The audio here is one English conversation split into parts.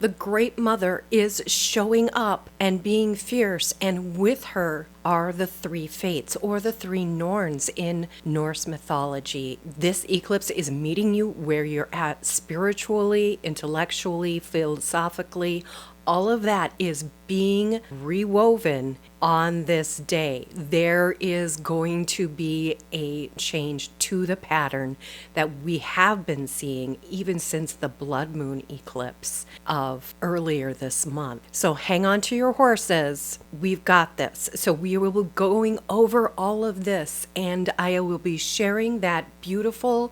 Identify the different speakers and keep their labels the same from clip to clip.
Speaker 1: The Great Mother is showing up and being fierce, and with her are the three fates, or the three Norns in Norse mythology. This eclipse is meeting you where you're at spiritually, intellectually, philosophically. All of that is being rewoven on this day. There is going to be a change to the pattern that we have been seeing even since the blood moon eclipse of earlier this month. So hang on to your horses. We've got this. So we will be going over all of this, and I will be sharing that beautiful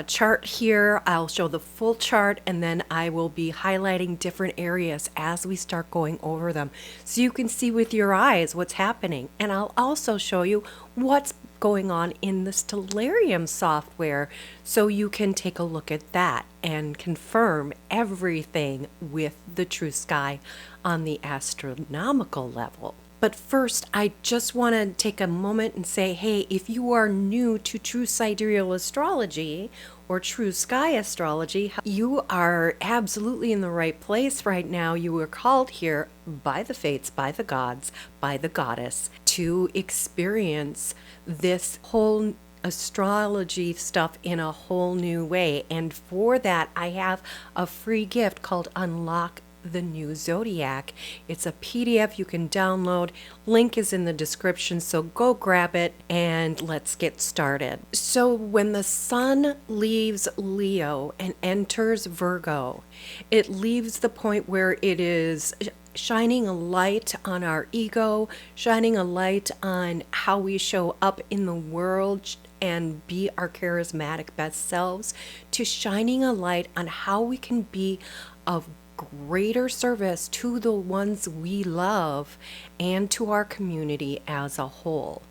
Speaker 1: chart here. I'll show the full chart, and then I will be highlighting different areas as we start going over them so you can see with your eyes what's happening. And I'll also show you what's going on in the Stellarium software so you can take a look at that and confirm everything with the true sky on the astronomical level. But first, I just want to take a moment and say, hey, if you are new to True Sidereal Astrology or True Sky Astrology, you are absolutely in the right place right now. You were called here by the fates, by the gods, by the goddess to experience this whole astrology stuff in a whole new way. And for that, I have a free gift called Unlock the New Zodiac. It's a PDF you can download. Link is in the description, so go grab it and let's get started. So when the sun leaves Leo and enters Virgo, it leaves the point where it is shining a light on our ego, shining a light on how we show up in the world and be our charismatic best selves, to shining a light on how we can be of greater service to the ones we love and to our community as a whole.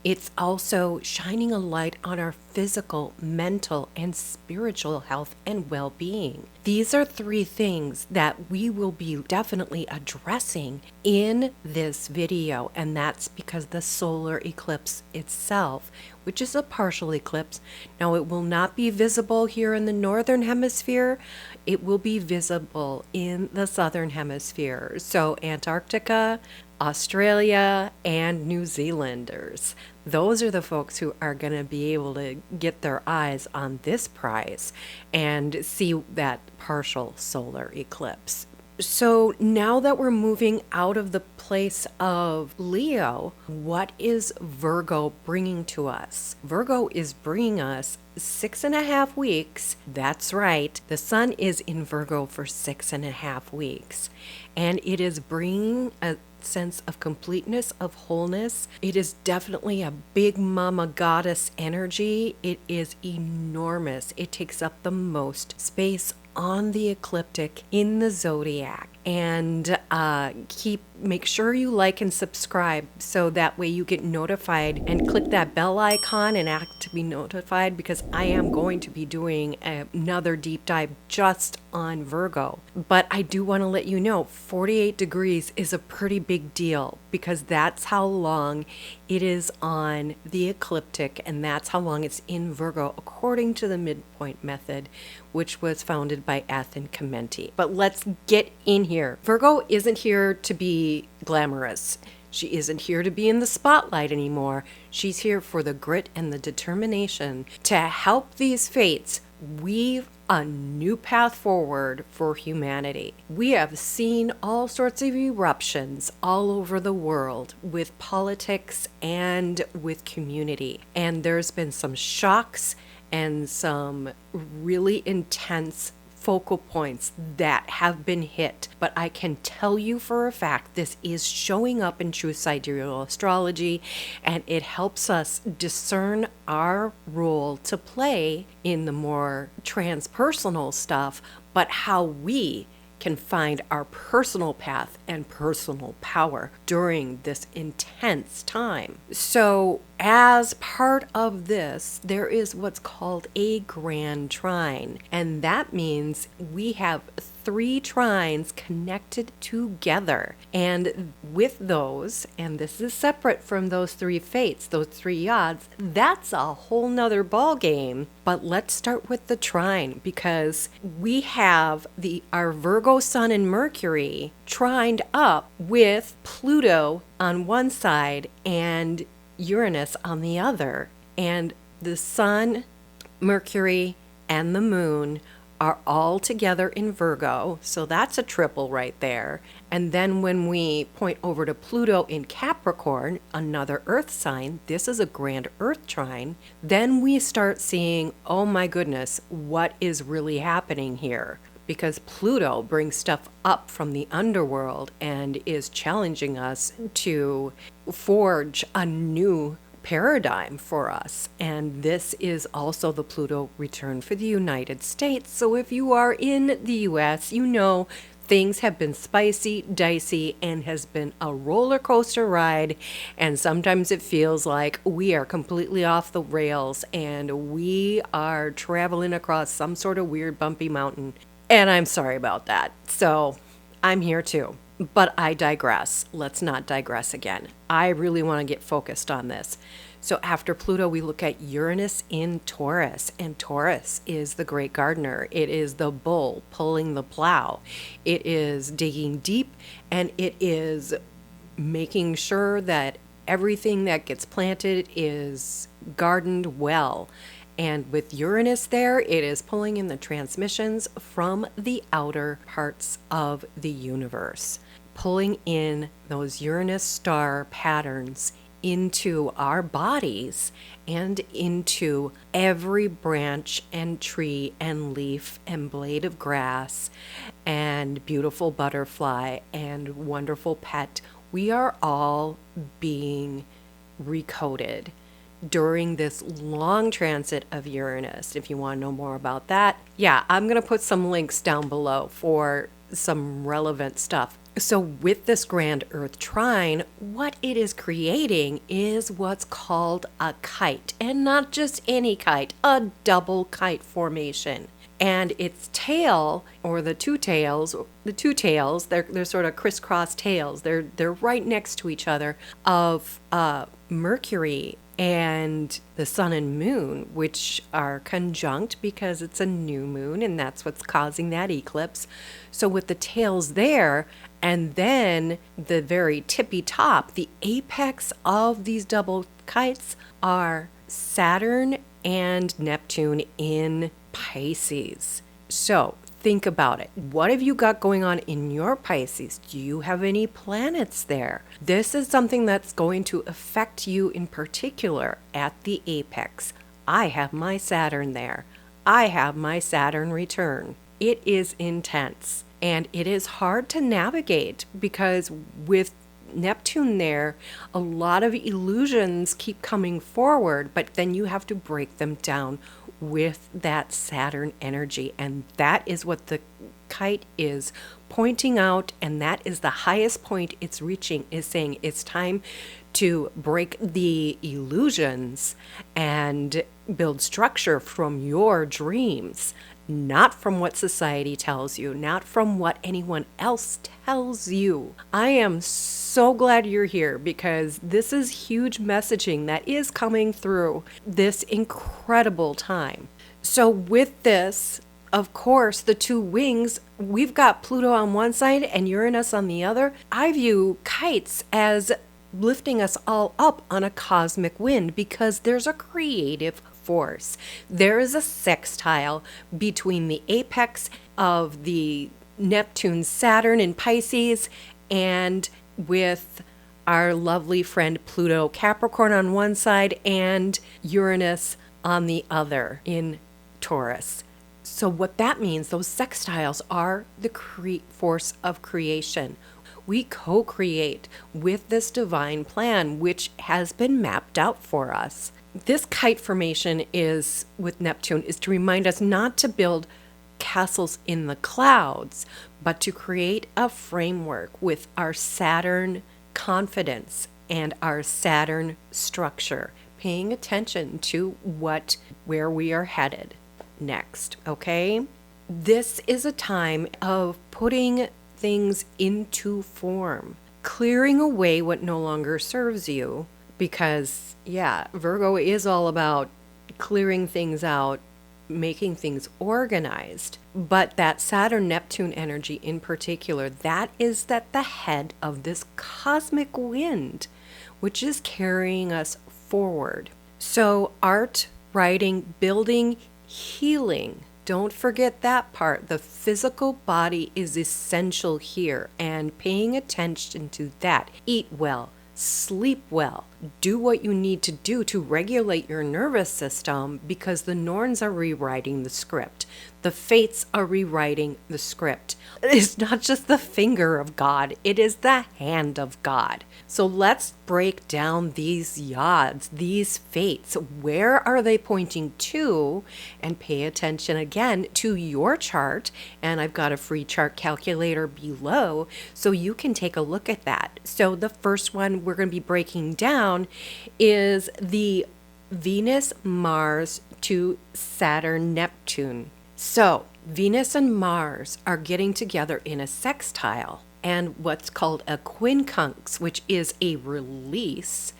Speaker 1: It's also shining a light on our physical, mental, and spiritual health and well-being. These are three things that we will be definitely addressing in this video, and that's because the solar eclipse itself, which is a partial eclipse. Now, it will not be visible here in the northern hemisphere. It will be visible in the southern hemisphere. So Antarctica, Australia, and New Zealanders. Those are the folks who are going to be able to get their eyes on this prize and see that partial solar eclipse. So now that we're moving out of the place of Leo, what is Virgo bringing to us? Virgo is bringing us 6.5 weeks. That's right. The sun is in Virgo for 6.5 weeks. And it is bringing a sense of completeness, of wholeness. It is definitely a big mama goddess energy. It is enormous. It takes up the most space on the ecliptic in the zodiac. And make sure you like and subscribe so that way you get notified, and click that bell icon and act to be notified, because I am going to be doing another deep dive just on Virgo. But I do want to let you know 48 degrees is a pretty big deal, because that's how long it is on the ecliptic, and that's how long it's in Virgo according to the midpoint method, which was founded by Athen Chementi. But let's get in here. Virgo isn't here to be glamorous. She isn't here to be in the spotlight anymore. She's here for the grit and the determination to help these fates weave a new path forward for humanity. We have seen all sorts of eruptions all over the world with politics and with community. And there's been some shocks and some really intense focal points that have been hit. But I can tell you for a fact this is showing up in True Sidereal Astrology, and it helps us discern our role to play in the more transpersonal stuff, but how we can find our personal path and personal power during this intense time. So as part of this, there is what's called a grand trine. And that means we have 3 trines connected together. And with those, and this is separate from those 3 fates, those 3 yods, that's a whole nother ball game. But let's start with the trine, because we have our Virgo Sun and Mercury trined up with Pluto on one side and Uranus on the other. And the Sun, Mercury, and the Moon are all together in Virgo, so that's a triple right there. And then when we point over to Pluto in Capricorn, another earth sign, this is a Grand Earth Trine, then we start seeing, oh my goodness, what is really happening here? Because Pluto brings stuff up from the underworld and is challenging us to forge a new paradigm for us. And this is also the Pluto return for the United States. So if you are in the US, you know things have been spicy, dicey, and has been a roller coaster ride. And sometimes it feels like we are completely off the rails and we are traveling across some sort of weird bumpy mountain. And I'm sorry about that. So I'm here too. But I digress. Let's not digress again. I really want to get focused on this. So after Pluto, we look at Uranus in Taurus. And Taurus is the great gardener. It is the bull pulling the plow. It is digging deep, and it is making sure that everything that gets planted is gardened well. And with Uranus there, it is pulling in the transmissions from the outer parts of the universe, pulling in those Uranus star patterns into our bodies and into every branch and tree and leaf and blade of grass and beautiful butterfly and wonderful pet. We are all being recoded during this long transit of Uranus. If you want to know more about that, I'm going to put some links down below for some relevant stuff. So with this Grand Earth Trine, what it is creating is what's called a kite, and not just any kite, a double kite formation. And its tail, or the two tails, they're sort of crisscross tails. They're right next to each other of Mercury and the Sun and Moon, which are conjunct because it's a new moon, and that's what's causing that eclipse. So with the tails there, and then the very tippy top, the apex of these double kites are Saturn and Neptune in Pisces. So think about it. What have you got going on in your Pisces? Do you have any planets there? This is something that's going to affect you in particular at the apex. I have my Saturn there. I have my Saturn return. It is intense. And it is hard to navigate because with Neptune there, a lot of illusions keep coming forward, but then you have to break them down with that Saturn energy. And that is what the kite is pointing out, and that is the highest point it's reaching, is saying it's time to break the illusions and build structure from your dreams. Not from what society tells you, not from what anyone else tells you. I am so glad you're here because this is huge messaging that is coming through this incredible time. So with this, of course, the two wings, we've got Pluto on one side and Uranus on the other. I view kites as lifting us all up on a cosmic wind because there's a creative force. There is a sextile between the apex of the Neptune Saturn in Pisces and with our lovely friend Pluto Capricorn on one side and Uranus on the other in Taurus. So what that means, those sextiles are the force of creation. We co-create with this divine plan, which has been mapped out for us. This kite formation is, with Neptune, is to remind us not to build castles in the clouds, but to create a framework with our Saturn confidence and our Saturn structure. paying attention to where we are headed next, okay? This is a time of putting things into form, clearing away what no longer serves you, because, yeah, Virgo is all about clearing things out, making things organized. But that Saturn Neptune energy in particular, that is at the head of this cosmic wind, which is carrying us forward. So art, writing, building, healing. Don't forget that part. The physical body is essential here, and paying attention to that. Eat well, sleep well, do what you need to do to regulate your nervous system, because the Norns are rewriting the script. The fates are rewriting the script. It's not just the finger of God, it is the hand of God. So let's break down these yods, these fates. Where are they pointing to? And pay attention again to your chart. And I've got a free chart calculator below, so you can take a look at that. So the first one we're going to be breaking down is the Venus, Mars to Saturn, Neptune. So Venus and Mars are getting together in a sextile, and what's called a quincunx, which is a release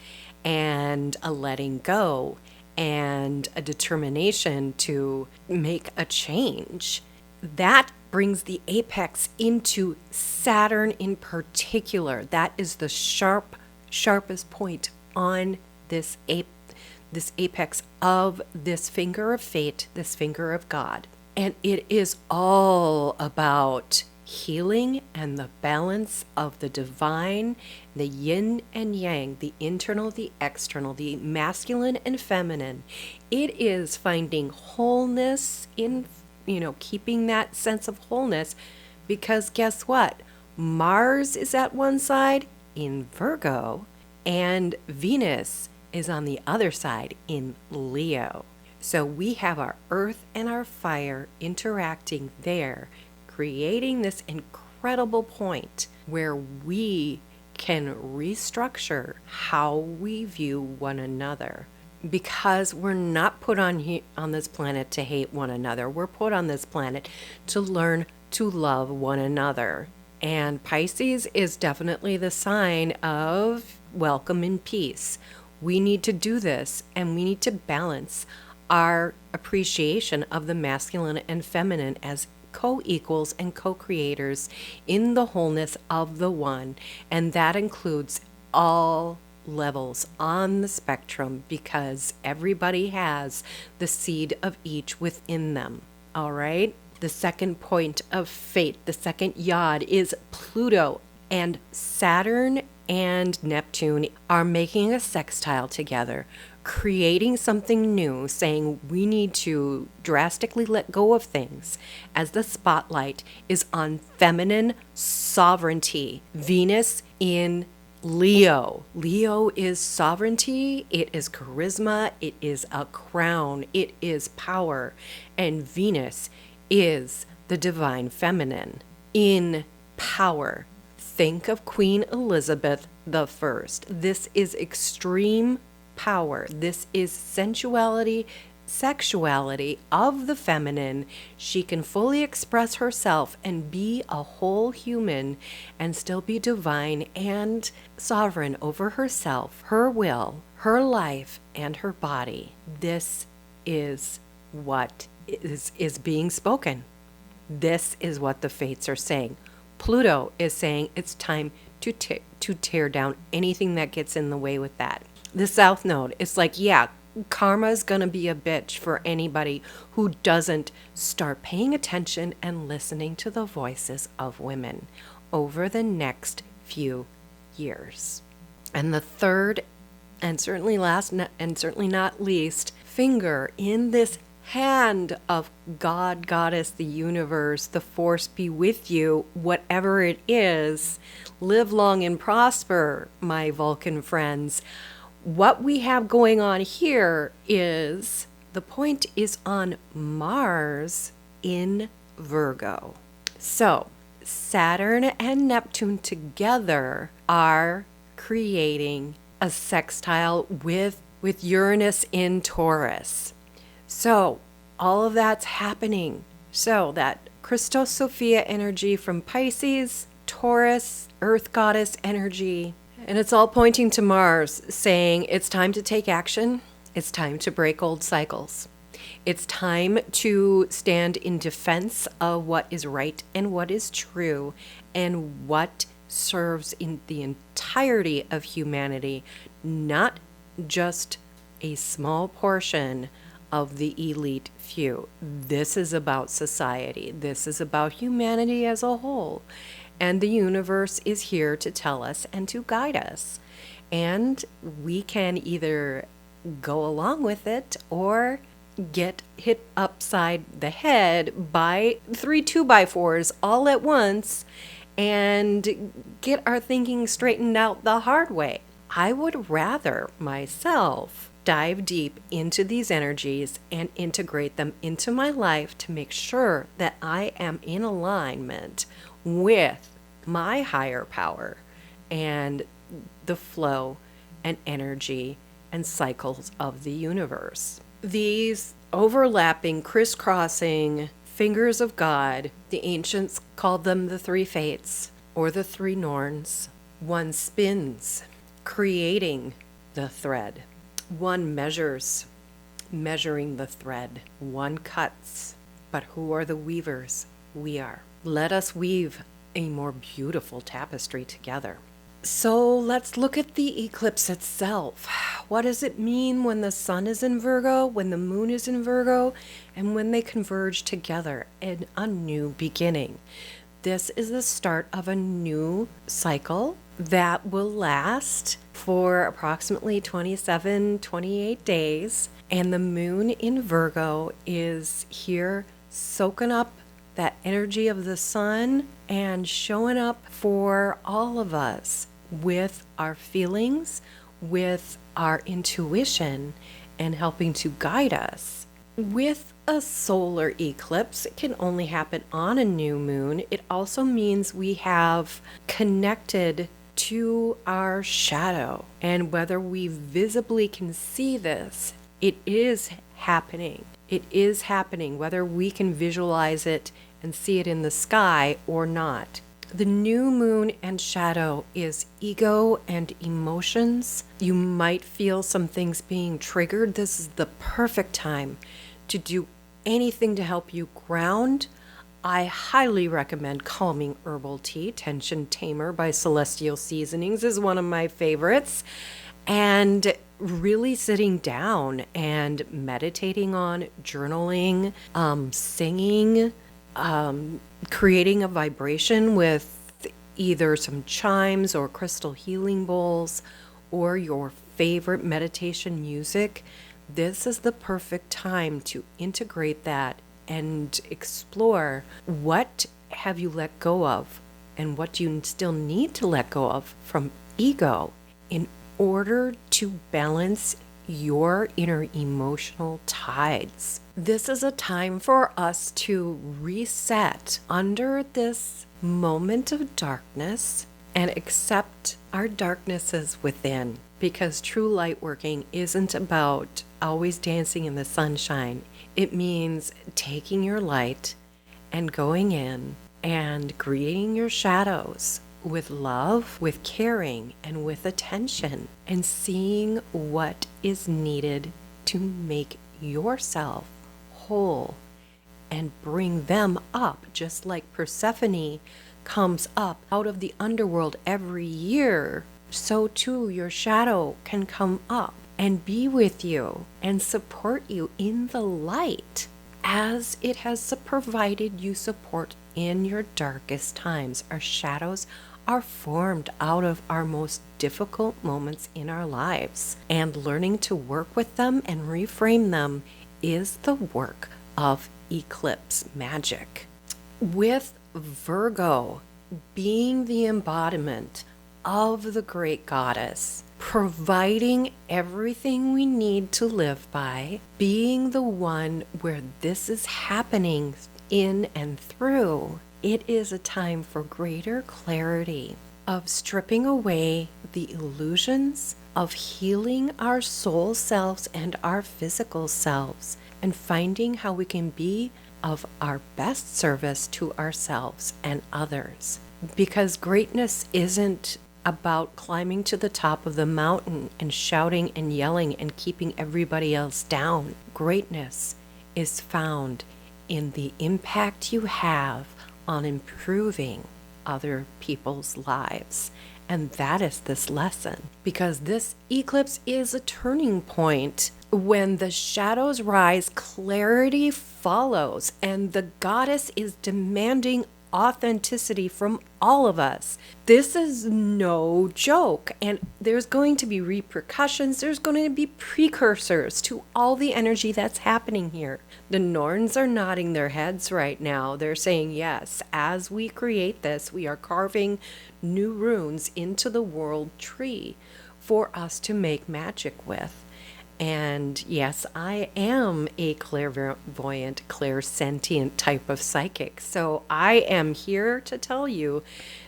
Speaker 1: and a letting go and a determination to make a change. That brings the apex into Saturn in particular. That is the sharpest point on this apex of this finger of fate, this finger of God. And it is all about healing and the balance of the divine, the yin and yang, the internal, the external, the masculine and feminine. It is finding wholeness in, keeping that sense of wholeness, because guess what? Mars is at one side in Virgo, and Venus is on the other side in Leo. So we have our earth and our fire interacting there, creating this incredible point where we can restructure how we view one another. Because we're not put on this planet to hate one another. We're put on this planet to learn to love one another. And Pisces is definitely the sign of welcome and peace. We need to do this, and we need to balance our appreciation of the masculine and feminine as co-equals and co-creators in the wholeness of the one. And that includes all levels on the spectrum, because everybody has the seed of each within them. All right? The second point of fate, the second yod, is Pluto. And Saturn and Neptune are making a sextile together, creating something new, saying we need to drastically let go of things, as the spotlight is on feminine sovereignty. Venus in Leo. Leo is sovereignty, it is charisma, it is a crown, it is power. And Venus is the divine feminine in power. Think of Queen Elizabeth I. This is extreme power. This is sensuality, sexuality of the feminine. She can fully express herself and be a whole human and still be divine and sovereign over herself, her will, her life, and her body. This is what is being spoken. This is what the fates are saying. Pluto is saying it's time to tear down anything that gets in the way with that. The South Node, it's like, yeah, karma's gonna be a bitch for anybody who doesn't start paying attention and listening to the voices of women over the next few years. And the third, and certainly last, and certainly not least, finger in this hand of God, Goddess, the universe, the force be with you, whatever it is. Live long and prosper, my Vulcan friends. What we have going on here is, the point is on Mars in Virgo. So Saturn and Neptune together are creating a sextile with with Uranus in Taurus. So all of that's happening. So that Christos Sophia energy from Pisces, Taurus, Earth Goddess energy, and it's all pointing to Mars, saying it's time to take action. It's time to break old cycles. It's time to stand in defense of what is right and what is true and what serves in the entirety of humanity, not just a small portion of the elite few. This is about society. This is about humanity as a whole. And the universe is here to tell us and to guide us. And we can either go along with it or get hit upside the head by 3 2x4s all at once and get our thinking straightened out the hard way. I would rather myself dive deep into these energies and integrate them into my life to make sure that I am in alignment with my higher power and the flow and energy and cycles of the universe. These overlapping, crisscrossing fingers of God, the ancients called them the three fates or the three Norns. One spins, creating the thread. One measures, measuring the thread. One cuts. But who are the weavers? We are. Let us weave a more beautiful tapestry together. So let's look at the eclipse itself. What does it mean when the sun is in Virgo, when the moon is in Virgo, and when they converge together in a new beginning? This is the start of a new cycle that will last for approximately 27, 28 days. And the moon in Virgo is here soaking up that energy of the sun and showing up for all of us with our feelings, with our intuition, and helping to guide us. With a solar eclipse, it can only happen on a new moon. It also means we have connected to our shadow. And whether we visibly can see this, it is happening. It is happening, whether we can visualize it and see it in the sky or not. The new moon and shadow is ego and emotions. You might feel some things being triggered. This is the perfect time to do anything to help you ground. I highly recommend Calming Herbal Tea. Tension Tamer by Celestial Seasonings is one of my favorites. And really sitting down and meditating on, journaling, singing, creating a vibration with either some chimes or crystal healing bowls or your favorite meditation music. This is the perfect time to integrate that and explore what have you let go of and what do you still need to let go of from ego in order to balance your inner emotional tides. This is a time for us to reset under this moment of darkness and accept our darknesses within, because true light working isn't about always dancing in the sunshine. It means taking your light and going in and creating your shadows with love, with caring, and with attention, and seeing what is needed to make yourself whole and bring them up, just like Persephone comes up out of the underworld every year. So too your shadow can come up and be with you and support you in the light as it has provided you support in your darkest times. Our shadows are formed out of our most difficult moments in our lives, and learning to work with them and reframe them is the work of eclipse magic. With Virgo being the embodiment of the great goddess, providing everything we need to live by, being the one where this is happening in and through, it is a time for greater clarity of stripping away the illusions of healing our soul selves and our physical selves and finding how we can be of our best service to ourselves and others. Because greatness isn't about climbing to the top of the mountain and shouting and yelling and keeping everybody else down. Greatness is found in the impact you have on improving other people's lives. And that is this lesson, because this eclipse is a turning point. When the shadows rise, clarity follows, and the goddess is demanding authenticity from all of us. This is no joke, and there's going to be repercussions. There's going to be precursors to all the energy that's happening here. The Norns are nodding their heads right now. They're saying, yes, as we create this, we are carving new runes into the world tree for us to make magic with. And yes, I am a clairvoyant, clairsentient type of psychic. So I am here to tell you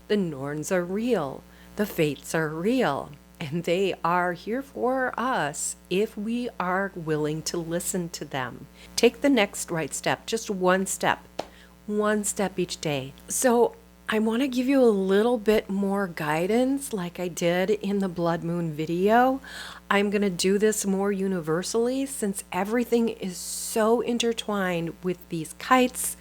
Speaker 1: the Norns are real. The fates are real. And they are here for us if we are willing to listen to them. Take the next right step, just one step each day. So I want to give you a little bit more guidance like I did in the Blood Moon video. I'm going to do this more universally since everything is so intertwined with these kites,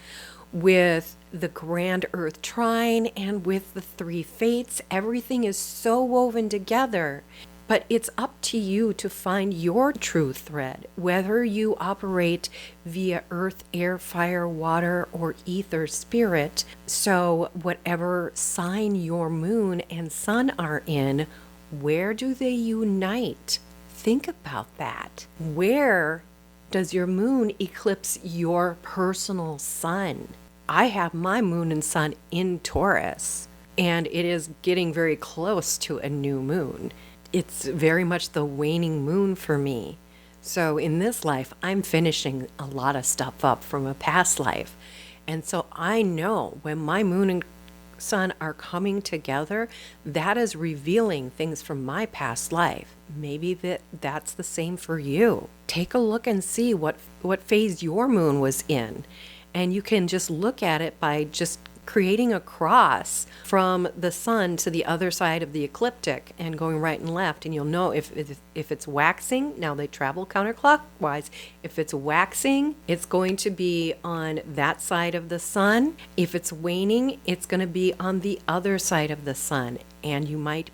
Speaker 1: with the Grand Earth Trine, and with the three fates. Everything is so woven together. But it's up to you to find your true thread, whether you operate via earth, air, fire, water, or ether spirit. So whatever sign your moon and sun are in, where do they unite? Think about that. Where does your moon eclipse your personal sun? I have my moon and sun in Taurus, and it is getting very close to a new moon. It's very much the waning moon for me. So in this life, I'm finishing a lot of stuff up from a past life. And so I know when my moon and sun are coming together, that is revealing things from my past life. Maybe that's the same for you. Take a look and see what phase your moon was in. And you can just look at it by just creating a cross from the sun to the other side of the ecliptic and going right and left, and you'll know if it's waxing. Now they travel counterclockwise. If it's waxing, it's going to be on that side of the sun. If it's waning, it's going to be on the other side of the sun. And you might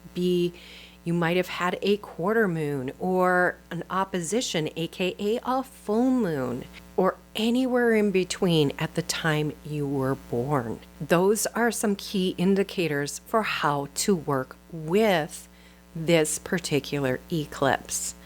Speaker 1: have had a quarter moon or an opposition, aka a full moon, or anywhere in between at the time you were born. Those are some key indicators for how to work with this particular eclipse,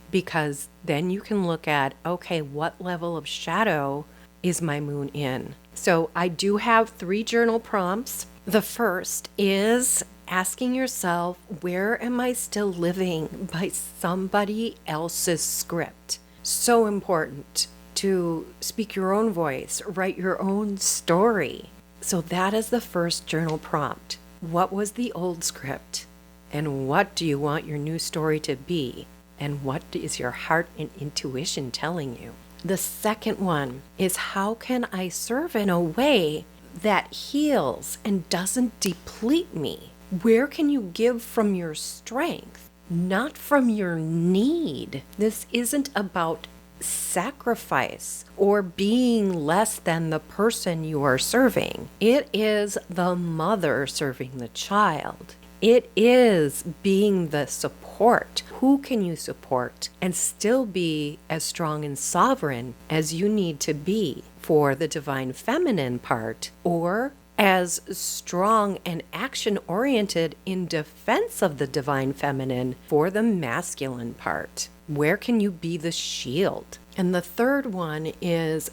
Speaker 1: because then you can look at, okay, what level of shadow is my moon in? So I do have 3 journal prompts. The first is asking yourself, where am I still living by somebody else's script? So important to speak your own voice, write your own story. So that is the first journal prompt. What was the old script? And what do you want your new story to be? And what is your heart and intuition telling you? The second one is, how can I serve in a way that heals and doesn't deplete me? Where can you give from your strength, not from your need? This isn't about sacrifice or being less than the person you are serving. It is the mother serving the child. It is being the support. Who can you support and still be as strong and sovereign as you need to be for the divine feminine part, or as strong and action-oriented in defense of the divine feminine for the masculine part? Where can you be the shield? And the third one is,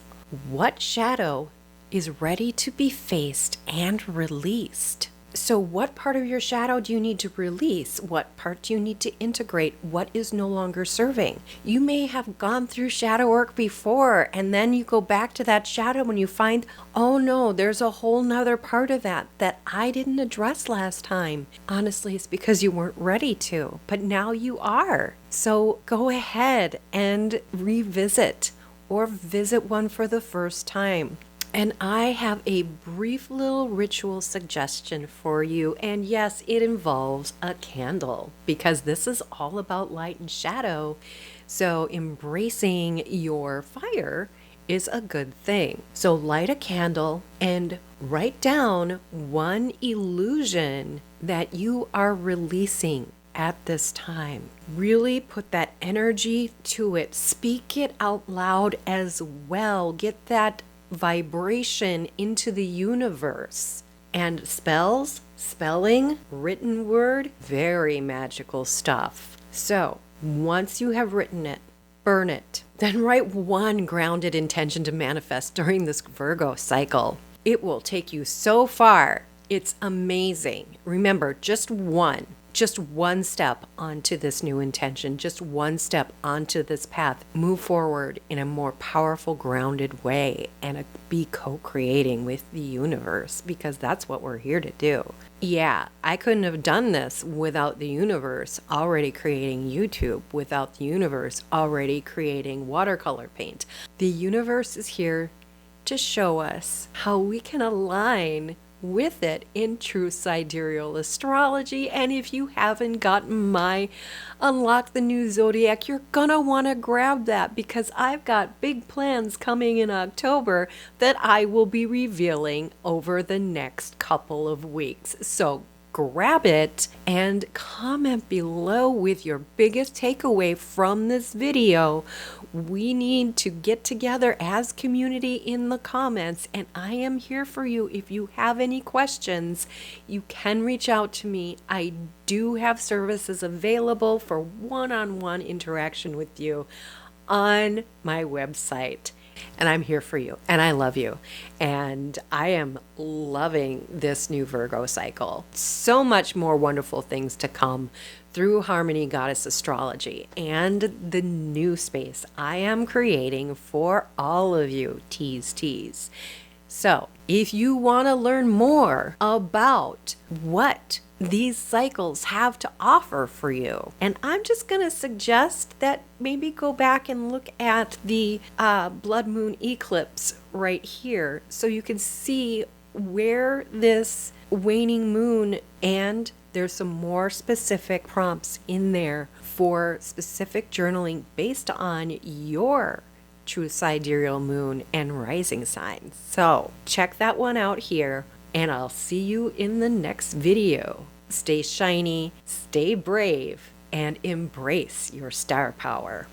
Speaker 1: what shadow is ready to be faced and released? So, what part of your shadow do you need to release? What part do you need to integrate? What is no longer serving? You may have gone through shadow work before, and then you go back to that shadow and you find, oh no, there's a whole nother part of that I didn't address last time. Honestly, it's because you weren't ready to, but now you are. So, go ahead and revisit or visit one for the first time. And I have a brief little ritual suggestion for you. And yes, it involves a candle because this is all about light and shadow. So embracing your fire is a good thing. So light a candle and write down one illusion that you are releasing at this time. Really put that energy to it. Speak it out loud as well. Get that vibration into the universe. And spells, spelling, written word, very magical stuff. So once you have written it, burn it. Then write one grounded intention to manifest during this Virgo cycle. It will take you so far. It's amazing. Remember, just one step onto this new intention, just one step onto this path. Move forward in a more powerful, grounded way and be co-creating with the universe because that's what we're here to do. Yeah, I couldn't have done this without the universe already creating YouTube, without the universe already creating watercolor paint. The universe is here to show us how we can align with it in true sidereal astrology. And if you haven't gotten my Unlock the New Zodiac, you're gonna want to grab that because I've got big plans coming in October that I will be revealing over the next couple of weeks. So grab it and comment below with your biggest takeaway from this video. We need to get together as community in the comments, and I am here for you. If you have any questions, you can reach out to me. I do have services available for one-on-one interaction with you on my website. And I'm here for you, and I love you, and I am loving this new Virgo cycle. So much more wonderful things to come through Harmony Goddess Astrology and the new space I am creating for all of you tease. So if you want to learn more about what these cycles have to offer for you, and I'm just going to suggest that maybe go back and look at the blood moon eclipse right here so you can see where this waning moon, and there's some more specific prompts in there for specific journaling based on your true sidereal moon and rising signs. So check that one out here, and I'll see you in the next video. Stay shiny, stay brave, and embrace your star power.